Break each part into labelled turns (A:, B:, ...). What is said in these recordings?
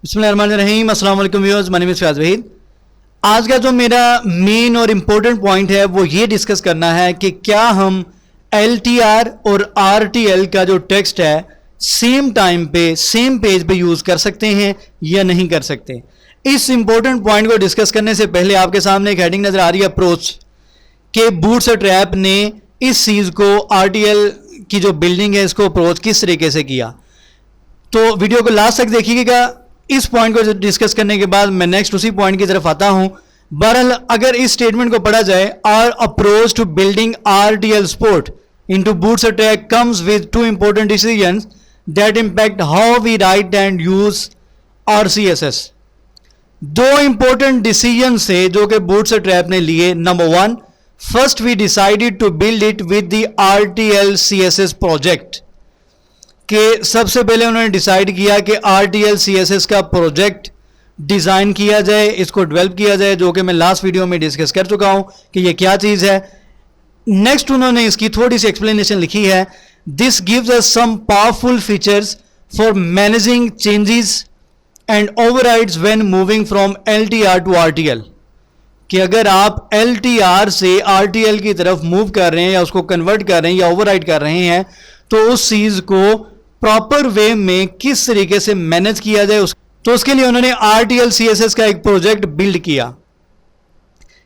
A: बिस्मिल्लाहिर्रहमानिर्रहीम। अस्सलाम वालेकुम viewers, my name is Fayaz Waheed. आज का जो मेरा मेन और इम्पोर्टेंट पॉइंट है वो ये डिस्कस करना है कि क्या हम LTR और RTL का जो टेक्स्ट है सेम टाइम पे सेम पेज पे यूज़ कर सकते हैं या नहीं कर सकते। इस इंपॉर्टेंट पॉइंट को डिस्कस करने से पहले आपके सामने एक हेडिंग नज़र आ रही है, अप्रोच, के बूटस्ट्रैप ने इस चीज़ को RTL की जो बिल्डिंग है इसको अप्रोच किस तरीके से किया। तो वीडियो को लास्ट तक देखिएगा। इस पॉइंट को डिस्कस करने के बाद मैं नेक्स्ट उसी पॉइंट की तरफ आता हूं। बहरहाल अगर इस स्टेटमेंट को पढ़ा जाए, our approach to building RTL support into Bootstrap comes with two important decisions that impact how we write and use RCSS। दो इंपॉर्टेंट डिसीजन से जो कि बूटस्ट्रैप ने लिए। Number one, first we decided to build it with the RTL CSS project, कि सबसे पहले उन्होंने डिसाइड किया कि RTL CSS का प्रोजेक्ट डिज़ाइन किया जाए, इसको डेवलप किया जाए, जो कि मैं लास्ट वीडियो में डिस्कस कर चुका हूं कि ये क्या चीज़ है। नेक्स्ट उन्होंने इसकी थोड़ी सी एक्सप्लेनेशन लिखी है। This gives us some powerful features for managing changes and overrides when moving from LTR to RTL, कि अगर आप LTR से RTL की तरफ मूव कर रहे हैं या उसको कन्वर्ट कर रहे हैं या ओवरराइड कर रहे हैं तो उस चीज़ को प्रॉपर वे में किस तरीके से मैनेज किया जाए। तो उसके लिए उन्होंने RTL CSS का एक प्रोजेक्ट बिल्ड किया।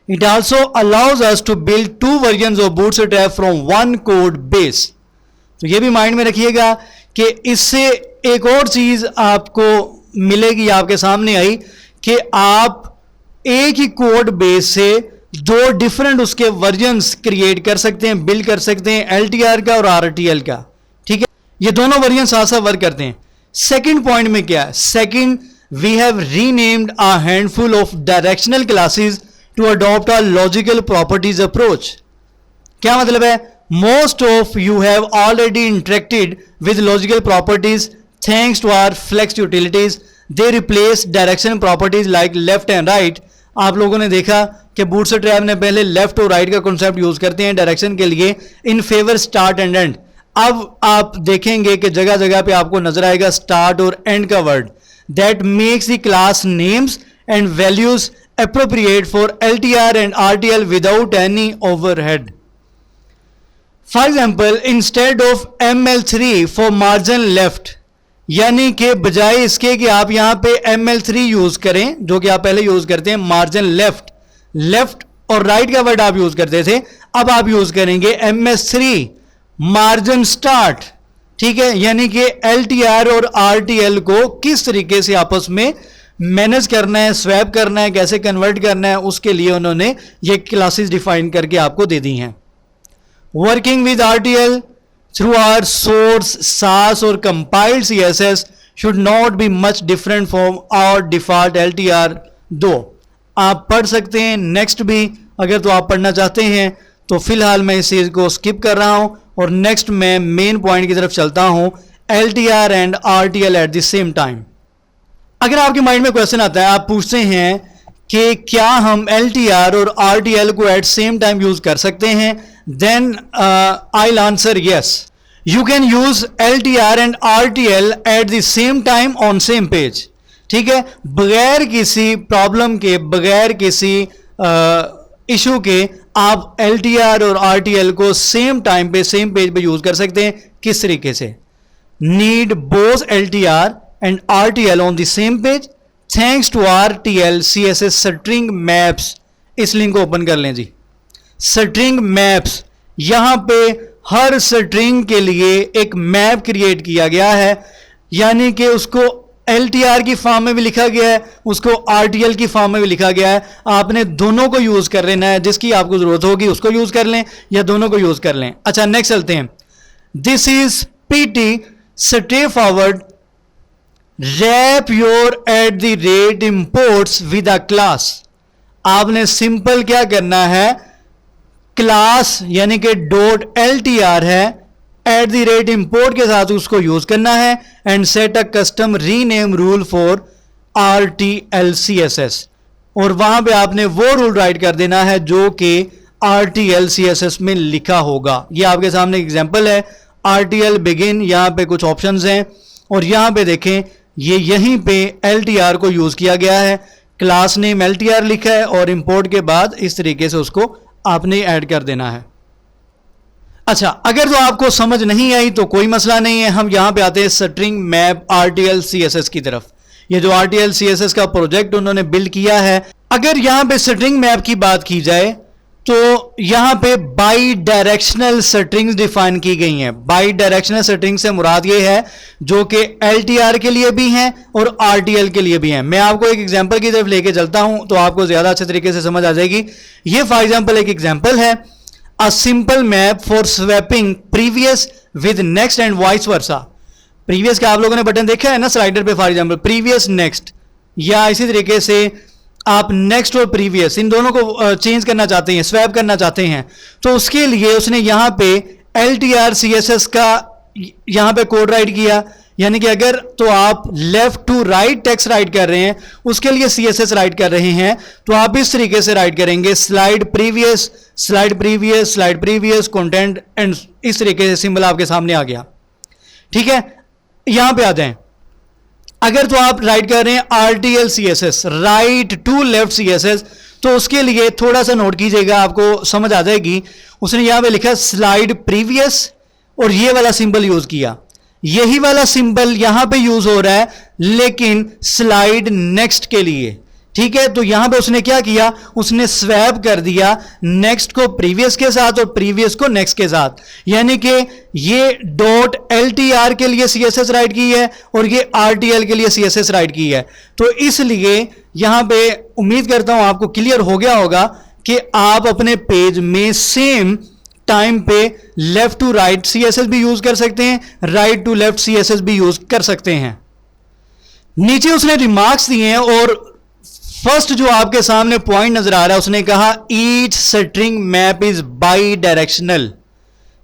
A: It also allows us to build two versions of Bootstrap from one code base. तो ये भी माइंड में रखिएगा कि इससे एक और चीज आपको मिलेगी, आपके सामने आई, कि आप एक ही कोड बेस से दो डिफरेंट उसके वर्जन्स क्रिएट कर सकते हैं, बिल्ड कर सकते हैं, LTR का और RTL का। ठीक है, ये दोनों वर्जन साथ साथ वर्क करते हैं। सेकंड पॉइंट में क्या है? Second, we have renamed a handful of directional classes to adopt a logical properties approach. क्या मतलब है? Most of you have already interacted with logical properties thanks to our flex utilities. They replace direction properties like left and right. आप लोगों ने देखा कि Bootstrap ने पहले लेफ्ट और राइट का कॉन्सेप्ट यूज करते हैं डायरेक्शन के लिए in favour start and and. अब आप देखेंगे कि जगह जगह पे आपको नजर आएगा स्टार्ट और एंड का word. That makes the class names and values appropriate for LTR and RTL without any overhead. For example, instead of ML3 for margin left, यानी कि बजाय इसके कि आप यहां पे ML3 यूज करें जो कि आप पहले यूज करते हैं मार्जिन लेफ्ट, लेफ्ट और राइट का वर्ड आप यूज करते थे, अब आप यूज करेंगे MS3 मार्जिन स्टार्ट। ठीक है, यानी कि LTR और RTL को किस तरीके से आपस में मैनेज करना है, स्वैप करना है, कैसे कन्वर्ट करना है, उसके लिए उन्होंने ये क्लासेस डिफाइन करके आपको दे दी हैं। Working with RTL through our source SAS or compiled CSS should not be much different from our default LTR। दो आप पढ़ सकते हैं, नेक्स्ट भी अगर तो आप पढ़ना चाहते हैं तो फिलहाल मैं इस चीज़ को स्किप कर रहा हूं और नेक्स्ट मैं मेन पॉइंट की तरफ चलता हूं, LTR and RTL at the same time. अगर आपके माइंड में क्वेश्चन आता है, आप पूछते हैं कि क्या हम LTR और RTL को एट सेम टाइम यूज कर सकते हैं, then I'll answer yes. You can use LTR and RTL at the same time on same page। ठीक है, बगैर किसी प्रॉब्लम के, बगैर किसी इशू के आप LTR और RTL को सेम टाइम पे सेम पेज पे यूज कर सकते हैं। किस तरीके से? Need both LTR and RTL on the same page thanks to RTL CSS string maps. इस लिंक को ओपन कर लें जी। स्ट्रिंग मैप्स, यहां पे हर स्ट्रिंग के लिए एक मैप क्रिएट किया गया है, यानी कि उसको LTR की फॉर्म में भी लिखा गया है, उसको RTL की फॉर्म में भी लिखा गया है। आपने दोनों को यूज कर लेना है, जिसकी आपको जरूरत होगी उसको यूज कर लें या दोनों को यूज कर लें। अच्छा, नेक्स्ट चलते हैं। This is PT straightforward wrap your at the rate imports with a class. आपने सिंपल क्या करना है, क्लास यानी कि .LTR है, एट द रेट इंपोर्ट के साथ उसको यूज करना है and set a custom rename rule for RTL CSS। और वहां पे आपने वो रूल राइट कर देना है जो कि RTL CSS में लिखा होगा। ये आपके सामने एग्जांपल है, RTL बिगिन, यहां पे कुछ ऑप्शंस हैं और यहां पे देखें ये यहीं पे LTR को यूज़ किया गया है, क्लास नेम LTR लिखा है और इंपोर्ट के बाद इस तरीके से उसको आपने ऐड कर देना है। अच्छा, अगर तो आपको समझ नहीं आई तो कोई मसला नहीं है, हम यहां पे आते हैं स्ट्रिंग मैप RTL CSS की तरफ। ये जो RTL CSS का प्रोजेक्ट उन्होंने बिल्ड किया है, अगर यहां पे स्ट्रिंग मैप की बात की जाए तो यहां पे बाई डायरेक्शनल स्ट्रिंग्स डिफाइन की गई हैं। बाई डायरेक्शनल स्ट्रिंग से मुराद ये है जो कि LTR के लिए भी हैं और RTL के लिए भी हैं। मैं आपको एक एग्जांपल की तरफ लेके चलता हूं तो आपको ज्यादा अच्छे तरीके से समझ आ जाएगी। ये फॉर एग्जांपल एक एग्जांपल है, a simple map for swapping previous with next and vice versa. Previous का आप लोगों ने बटन देखा है ना स्लाइडर पे, फॉर एग्जांपल प्रीवियस नेक्स्ट, या इसी तरीके से आप नेक्स्ट और प्रीवियस इन दोनों को चेंज करना चाहते हैं, स्वैप करना चाहते हैं, तो उसके लिए उसने यहां पे LTR CSS का यहां पे कोड राइट किया। यानी कि अगर तो आप left to right text write कर रहे हैं, उसके लिए CSS राइट कर रहे हैं, तो आप इस तरीके से राइट करेंगे slide previous slide previous slide previous content and इस तरीके से सिंबल आपके सामने आ गया। ठीक है, यहां पे आ जाएं। अगर तो आप राइट कर रहे हैं RTL CSS right to left CSS, तो उसके लिए थोड़ा सा नोट कीजिएगा, आपको समझ आ जाएगी। उसने यहां पे लिखा स्लाइड प्रीवियस और ये वाला सिंबल यूज किया, यही वाला सिंबल यहां पे यूज हो रहा है लेकिन स्लाइड नेक्स्ट के लिए। ठीक है, तो यहां पे उसने क्या किया, उसने स्वैप कर दिया नेक्स्ट को प्रीवियस के साथ और प्रीवियस को नेक्स्ट के साथ। यानी कि ये डॉट LTR के लिए CSS राइट की है और ये RTL के लिए CSS राइट की है। तो इसलिए यहां पे उम्मीद करता हूं आपको क्लियर हो गया होगा कि आप अपने पेज में सेम टाइम पे लेफ्ट टू राइट CSS भी यूज कर सकते हैं, राइट टू लेफ्ट CSS भी यूज कर सकते हैं। नीचे उसने रिमार्क्स दिए हैं और फर्स्ट जो आपके सामने पॉइंट नजर आ रहा है, उसने कहा each string map is by directional,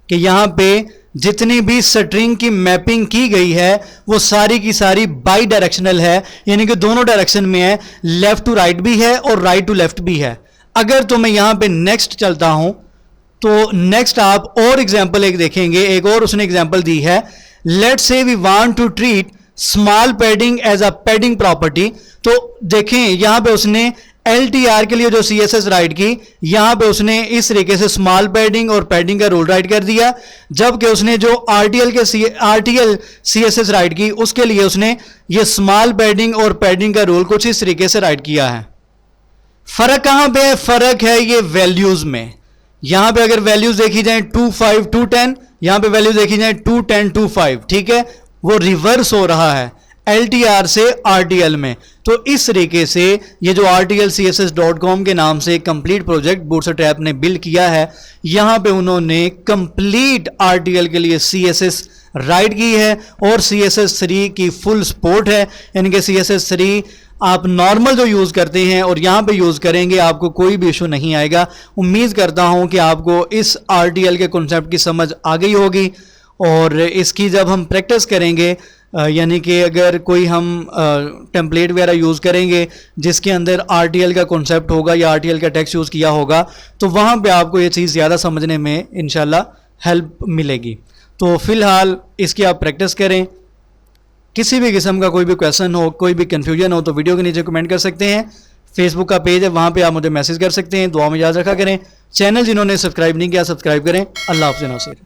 A: कि यहां पे जितनी भी स्ट्रिंग की मैपिंग की गई है वो सारी की सारी बाई डायरेक्शनल है, यानी कि दोनों डायरेक्शन में है, लेफ्ट टू राइट भी है और राइट टू लेफ्ट भी है। अगर तो मैं यहां पे नेक्स्ट चलता हूं तो नेक्स्ट आप और एग्जांपल एक देखेंगे, एक और उसने एग्जांपल दी है, let's say we want to treat small padding as a padding property. तो देखें यहां पे उसने LTR के लिए जो CSS राइट की, यहां पे उसने इस तरीके से स्मॉल पैडिंग और पैडिंग का रूल राइट कर दिया, जबकि उसने जो RTL CSS राइट की उसके लिए उसने ये स्मॉल पैडिंग और पैडिंग का रूल कुछ इस तरीके से राइट किया है। फर्क कहां पे है? फर्क है ये वैल्यूज में। यहां पे अगर वैल्यूज देखी जाए 2 5 2 10, यहां पे वैल्यूज देखी जाए 2 10 2 5, ठीक है, वो रिवर्स हो रहा है LTR से RTL में। तो इस तरीके से ये जो RTLCSS.com के नाम से कंप्लीट प्रोजेक्ट बूटस्ट्रैप ने बिल्ड किया है, यहां पे उन्होंने कंप्लीट RTL के लिए CSS राइट की है और CSS3 की फुल सपोर्ट है। यानी कि CSS3 आप नॉर्मल जो यूज़ करते हैं और यहाँ पे यूज़ करेंगे, आपको कोई भी इशू नहीं आएगा। उम्मीद करता हूँ कि आपको इस RTL के कॉन्सेप्ट की समझ आ गई होगी और इसकी जब हम प्रैक्टिस करेंगे, यानी कि अगर कोई हम टेम्पलेट वगैरह यूज़ करेंगे जिसके अंदर RTL का कॉन्सेप्ट होगा या RTL का टेक्स्ट यूज़ किया होगा, तो वहाँ पे आपको ये चीज़ ज़्यादा समझने में इंशाल्लाह हेल्प मिलेगी। तो फ़िलहाल इसकी आप प्रैक्टिस करें। किसी भी किस्म का कोई भी क्वेश्चन हो, कोई भी कन्फ्यूजन हो तो वीडियो के नीचे कमेंट कर सकते हैं। फेसबुक का पेज है, वहाँ पे आप मुझे मैसेज कर सकते हैं। दुआ में याद रखा करें। चैनल जिन्होंने सब्सक्राइब नहीं किया सब्सक्राइब करें। अल्लाह हाफ़िज़ नासिर।